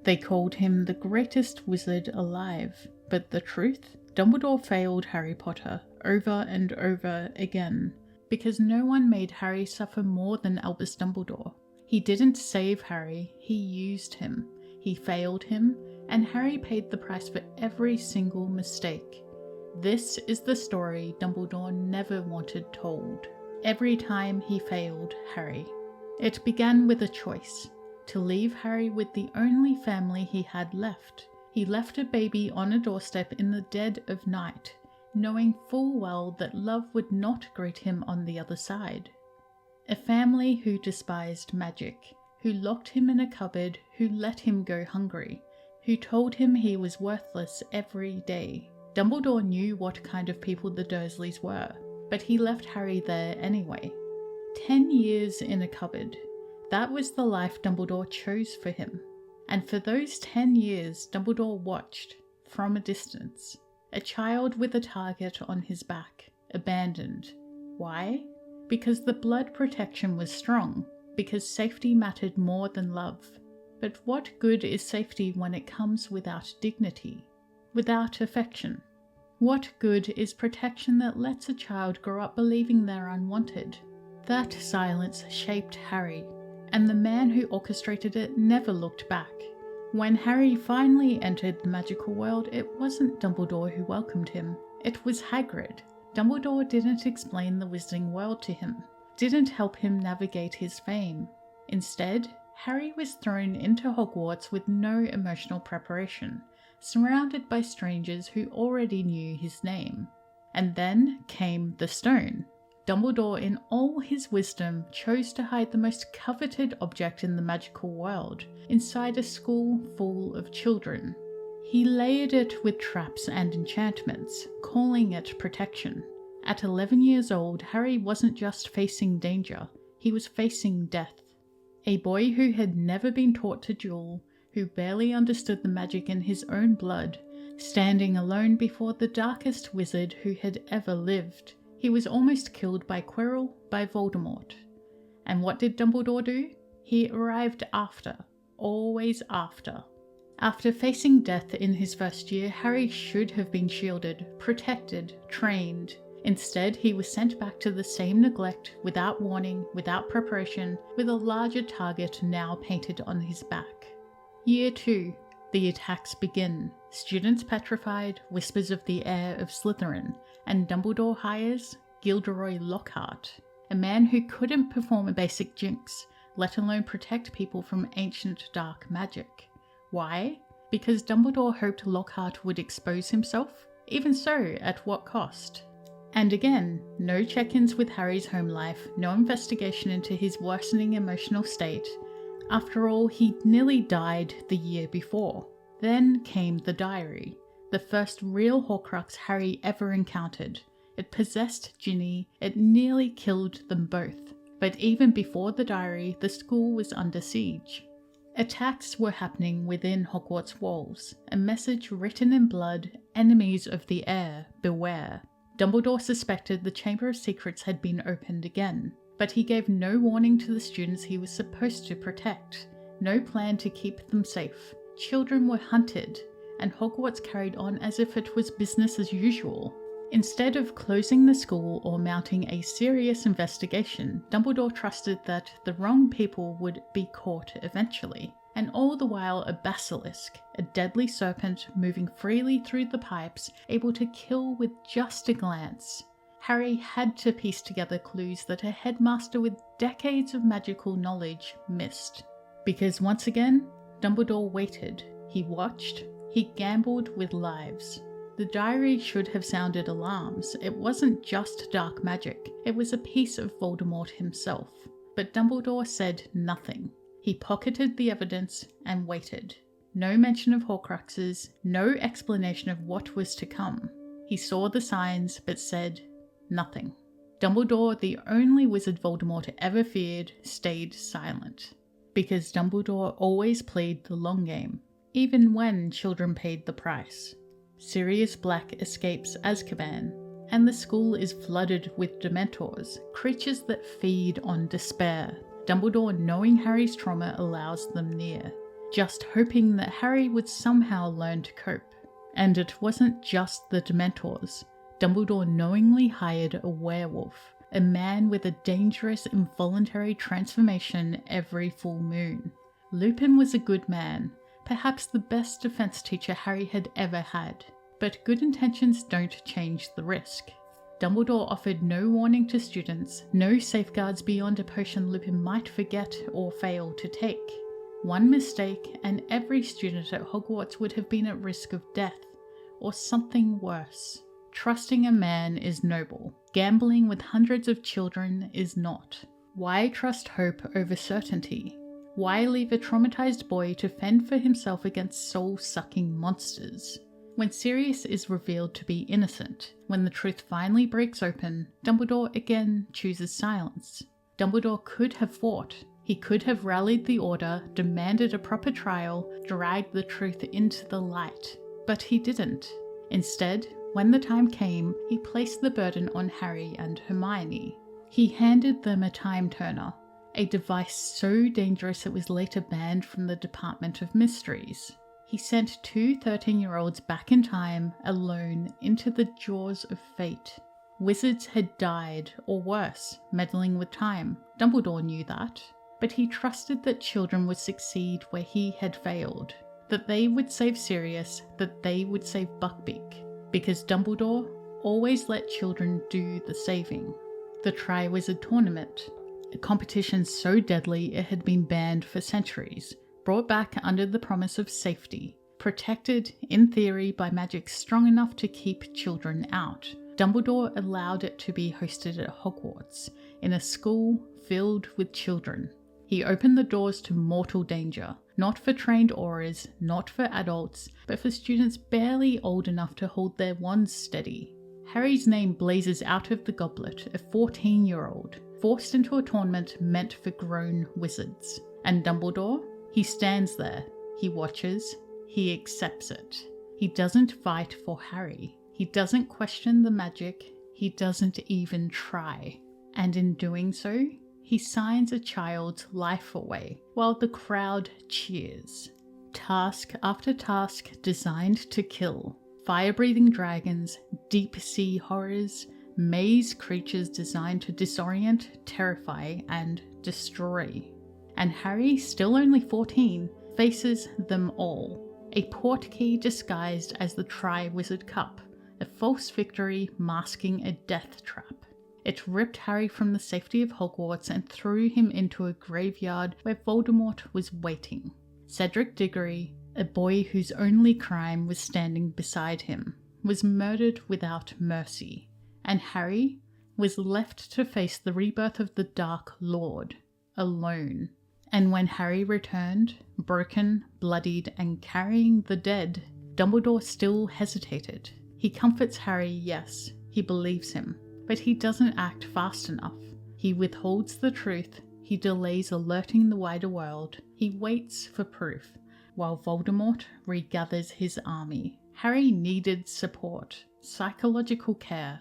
They called him the greatest wizard alive, but the truth? Dumbledore failed Harry Potter over and over again, because no one made Harry suffer more than Albus Dumbledore. He didn't save Harry, he used him. He failed him, and Harry paid the price for every single mistake. This is the story Dumbledore never wanted told. Every time he failed Harry. It began with a choice, to leave Harry with the only family he had left. He left a baby on a doorstep in the dead of night, knowing full well that love would not greet him on the other side. A family who despised magic, who locked him in a cupboard, who let him go hungry, who told him he was worthless every day. Dumbledore knew what kind of people the Dursleys were, but he left Harry there anyway. 10 years in a cupboard. That was the life Dumbledore chose for him. And for those 10 years, Dumbledore watched, from a distance, a child with a target on his back, abandoned. Why? Because the blood protection was strong, because safety mattered more than love. But what good is safety when it comes without dignity, without affection? What good is protection that lets a child grow up believing they're unwanted? That silence shaped Harry, and the man who orchestrated it never looked back. When Harry finally entered the magical world, it wasn't Dumbledore who welcomed him. It was Hagrid. Dumbledore didn't explain the wizarding world to him, didn't help him navigate his fame. Instead, Harry was thrown into Hogwarts with no emotional preparation, surrounded by strangers who already knew his name. And then came the stone. Dumbledore, in all his wisdom, chose to hide the most coveted object in the magical world, inside a school full of children. He layered it with traps and enchantments, calling it protection. At 11 years old, Harry wasn't just facing danger, he was facing death. A boy who had never been taught to duel, who barely understood the magic in his own blood, standing alone before the darkest wizard who had ever lived. He was almost killed by Quirrell, by Voldemort. And what did Dumbledore do? He arrived after, always after. After facing death in his first year, Harry should have been shielded, protected, trained. Instead, he was sent back to the same neglect, without warning, without preparation, with a larger target now painted on his back. Year 2. The attacks begin. Students petrified, whispers of the heir of Slytherin, and Dumbledore hires Gilderoy Lockhart, a man who couldn't perform a basic jinx, let alone protect people from ancient dark magic. Why? Because Dumbledore hoped Lockhart would expose himself? Even so, at what cost? And again, no check-ins with Harry's home life, no investigation into his worsening emotional state. After all, he'd nearly died the year before. Then came the diary, the first real Horcrux Harry ever encountered. It possessed Ginny, it nearly killed them both. But even before the diary, the school was under siege. Attacks were happening within Hogwarts walls, a message written in blood, enemies of the heir, beware. Dumbledore suspected the Chamber of Secrets had been opened again, but he gave no warning to the students he was supposed to protect, no plan to keep them safe. Children were hunted, and Hogwarts carried on as if it was business as usual. Instead of closing the school or mounting a serious investigation, Dumbledore trusted that the wrong people would be caught eventually. And all the while a basilisk, a deadly serpent moving freely through the pipes, able to kill with just a glance. Harry had to piece together clues that a headmaster with decades of magical knowledge missed. Because once again, Dumbledore waited, he watched, he gambled with lives. The diary should have sounded alarms. It wasn't just dark magic, it was a piece of Voldemort himself. But Dumbledore said nothing. He pocketed the evidence and waited. No mention of Horcruxes, no explanation of what was to come. He saw the signs, but said nothing. Dumbledore, the only wizard Voldemort ever feared, stayed silent. Because Dumbledore always played the long game, even when children paid the price. Sirius Black escapes Azkaban, and the school is flooded with Dementors, creatures that feed on despair. Dumbledore, knowing Harry's trauma, allows them near. just hoping that Harry would somehow learn to cope. And it wasn't just the Dementors. Dumbledore knowingly hired a werewolf, a man with a dangerous involuntary transformation every full moon. Lupin was a good man, perhaps the best defense teacher Harry had ever had. But good intentions don't change the risk. Dumbledore offered no warning to students, no safeguards beyond a potion Lupin might forget or fail to take. One mistake and every student at Hogwarts would have been at risk of death, or something worse. Trusting a man is noble. Gambling with hundreds of children is not. Why trust hope over certainty? Why leave a traumatized boy to fend for himself against soul-sucking monsters? When Sirius is revealed to be innocent, when the truth finally breaks open, Dumbledore again chooses silence. Dumbledore could have fought. He could have rallied the Order, demanded a proper trial, dragged the truth into the light. But he didn't. Instead, when the time came, he placed the burden on Harry and Hermione. He handed them a time turner, a device so dangerous it was later banned from the Department of Mysteries. He sent two 13-year-olds back in time, alone, into the jaws of fate. Wizards had died, or worse, meddling with time. Dumbledore knew that. But he trusted that children would succeed where he had failed. That they would save Sirius, that they would save Buckbeak. Because Dumbledore always let children do the saving. The Triwizard Tournament, a competition so deadly it had been banned for centuries, brought back under the promise of safety, protected, in theory, by magic strong enough to keep children out. Dumbledore allowed it to be hosted at Hogwarts, in a school filled with children. He opened the doors to mortal danger, not for trained aurors, not for adults, but for students barely old enough to hold their wands steady. Harry's name blazes out of the goblet, a 14-year-old, forced into a tournament meant for grown wizards. And Dumbledore? He stands there, he watches, he accepts it. He doesn't fight for Harry. He doesn't question the magic. He doesn't even try. And in doing so, he signs a child's life away, while the crowd cheers. Task after task designed to kill. Fire-breathing dragons, deep-sea horrors, maze creatures designed to disorient, terrify, and destroy. And Harry, still only 14, faces them all. A portkey disguised as the Triwizard Cup, a false victory masking a death trap. It ripped Harry from the safety of Hogwarts and threw him into a graveyard where Voldemort was waiting. Cedric Diggory, a boy whose only crime was standing beside him, was murdered without mercy. And Harry was left to face the rebirth of the Dark Lord, alone. And when Harry returned, broken, bloodied, and carrying the dead, Dumbledore still hesitated. He comforts Harry, yes, he believes him, but he doesn't act fast enough. He withholds the truth, he delays alerting the wider world, he waits for proof, while Voldemort regathers his army. Harry needed support, psychological care,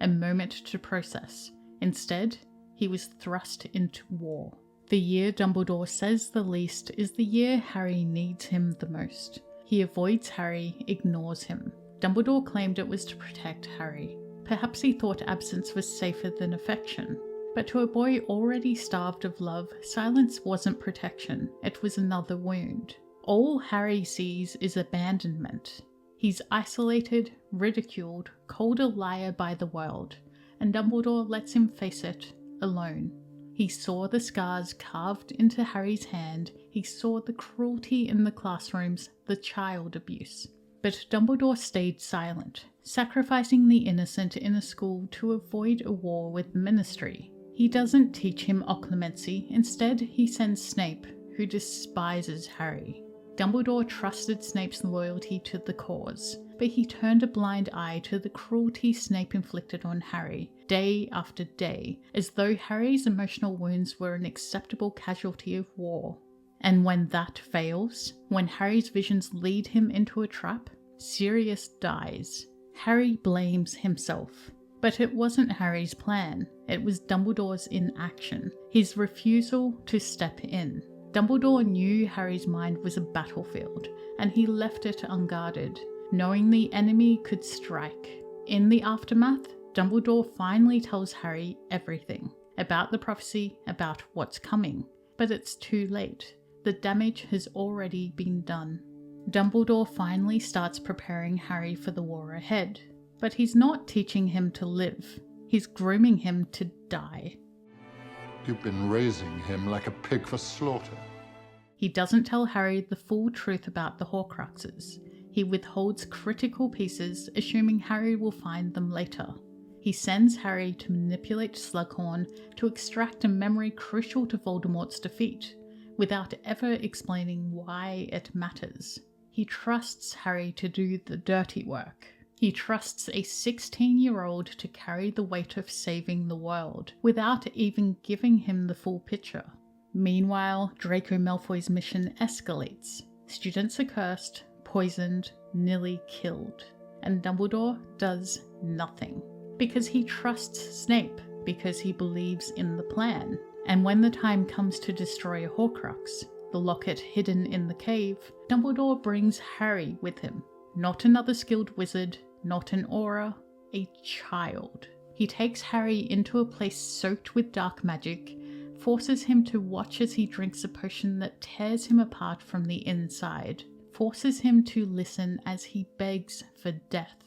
a moment to process. Instead, he was thrust into war. The year Dumbledore says the least is the year Harry needs him the most. He avoids Harry, ignores him. Dumbledore claimed it was to protect Harry. Perhaps he thought absence was safer than affection. But to a boy already starved of love, silence wasn't protection. It was another wound. All Harry sees is abandonment. He's isolated, ridiculed, called a liar by the world, and Dumbledore lets him face it alone. He saw the scars carved into Harry's hand, he saw the cruelty in the classrooms, the child abuse. But Dumbledore stayed silent, sacrificing the innocent in a school to avoid a war with the Ministry. He doesn't teach him occlumency, instead he sends Snape, who despises Harry. Dumbledore trusted Snape's loyalty to the cause, but he turned a blind eye to the cruelty Snape inflicted on Harry, day after day, as though Harry's emotional wounds were an acceptable casualty of war. And when that fails, when Harry's visions lead him into a trap, Sirius dies. Harry blames himself. But it wasn't Harry's plan, it was Dumbledore's inaction, his refusal to step in. Dumbledore knew Harry's mind was a battlefield, and he left it unguarded, knowing the enemy could strike. In the aftermath, Dumbledore finally tells Harry everything about the prophecy, about what's coming. But it's too late. The damage has already been done. Dumbledore finally starts preparing Harry for the war ahead. But he's not teaching him to live. He's grooming him to die. You've been raising him like a pig for slaughter. He doesn't tell Harry the full truth about the Horcruxes. He withholds critical pieces, assuming Harry will find them later. He sends Harry to manipulate Slughorn to extract a memory crucial to Voldemort's defeat, without ever explaining why it matters. He trusts Harry to do the dirty work. He trusts a 16-year-old to carry the weight of saving the world, without even giving him the full picture. Meanwhile, Draco Malfoy's mission escalates. Students are cursed, poisoned, nearly killed. And Dumbledore does nothing. Because he trusts Snape, because he believes in the plan. And when the time comes to destroy a Horcrux, the locket hidden in the cave, Dumbledore brings Harry with him. Not another skilled wizard, not an aura, a child. He takes Harry into a place soaked with dark magic, forces him to watch as he drinks a potion that tears him apart from the inside, forces him to listen as he begs for death.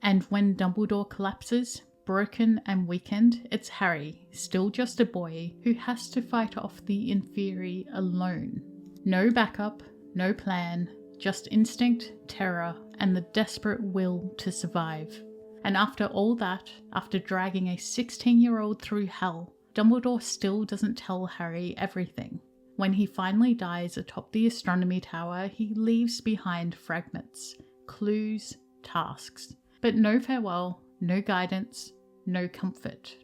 And when Dumbledore collapses, broken and weakened, it's Harry, still just a boy, who has to fight off the Inferi alone. No backup, no plan, just instinct, terror, and the desperate will to survive. And after all that, after dragging a 16-year-old through hell, Dumbledore still doesn't tell Harry everything. When he finally dies atop the astronomy tower, he leaves behind fragments, clues, tasks. But no farewell, no guidance, no comfort.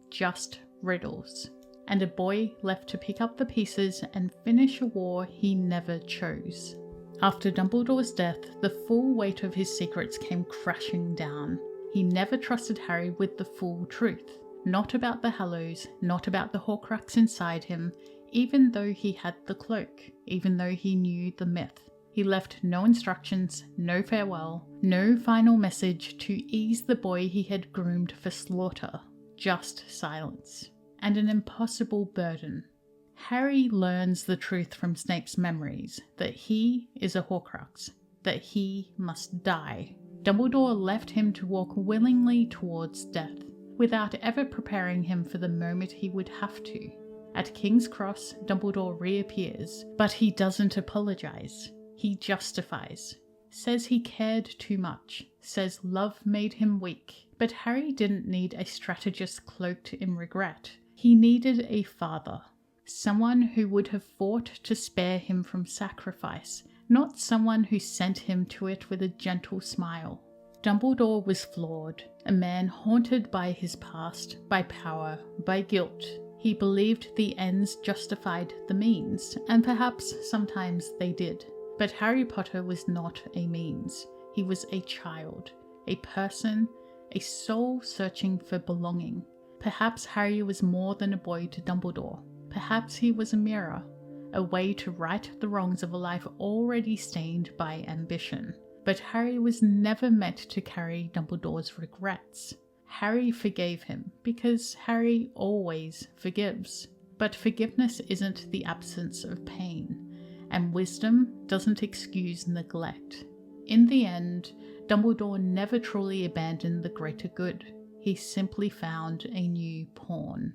Just riddles. And a boy left to pick up the pieces and finish a war he never chose. After Dumbledore's death, the full weight of his secrets came crashing down. He never trusted Harry with the full truth. Not about the Hallows, not about the Horcrux inside him, even though he had the cloak, even though he knew the myth. He left no instructions, no farewell, no final message to ease the boy he had groomed for slaughter. Just silence. And an impossible burden. Harry learns the truth from Snape's memories, that he is a Horcrux, that he must die. Dumbledore left him to walk willingly towards death, without ever preparing him for the moment he would have to. At King's Cross, Dumbledore reappears, but he doesn't apologize. He justifies, says he cared too much, says love made him weak. But Harry didn't need a strategist cloaked in regret. He needed a father, someone who would have fought to spare him from sacrifice, not someone who sent him to it with a gentle smile. Dumbledore was flawed, a man haunted by his past, by power, by guilt. He believed the ends justified the means, and perhaps sometimes they did. But Harry Potter was not a means. He was a child, a person, a soul searching for belonging. Perhaps Harry was more than a boy to Dumbledore. Perhaps he was a mirror, a way to right the wrongs of a life already stained by ambition. But Harry was never meant to carry Dumbledore's regrets. Harry forgave him, because Harry always forgives. But forgiveness isn't the absence of pain. And wisdom doesn't excuse neglect. In the end, Dumbledore never truly abandoned the greater good. He simply found a new pawn.